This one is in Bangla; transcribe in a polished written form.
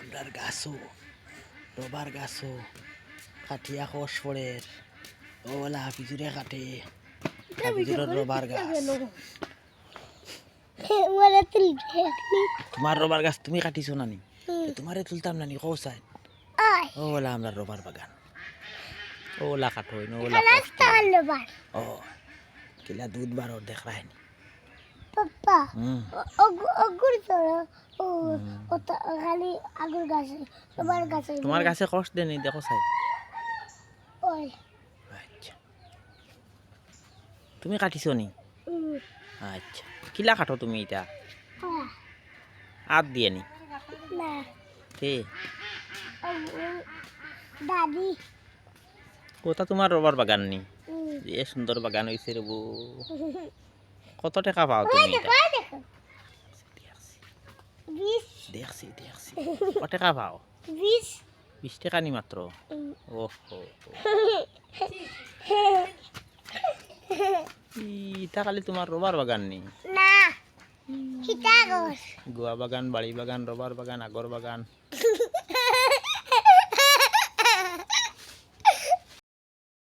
আমরার গাছও রবার গাছও কাঠিয়া খোস ফড়ের ওলা হাফিজুরে কাটে হাফিজুরের রবার গাছ তোমার রবার গাছ তুমি কাটিছো নানি তোমারে তুলতাম নানি কৌসাই ওলা আমরা রবার বাগান ওলা কাটো ওলা ও কিলা দুধ বারোর দেখ রায়নি পাপা অগুর তোরা ও ওটা খালি আগুর গাছে সবার গাছে তোমার গাছে কষ্ট দেনি দেখো সাই ওই আচ্ছা তুমি কাটিছো নি আচ্ছা কিলা কাটো তুমি এটা আত দিয়ে নি না তে দাদি ওটা তোমার রবার বাগান নি এ সুন্দর বাগান হইছে রে বউ কত টাকা পাও তুমি এটা দেখো 20 দেখছি কত টাকা পাও 20 টাকা নি মাত্র ওহো এটা খালি তোমার রবার বাগান নি না হিতাগস গোয়া বাগান বাড়ি বাগান রবার বাগান আগর বাগান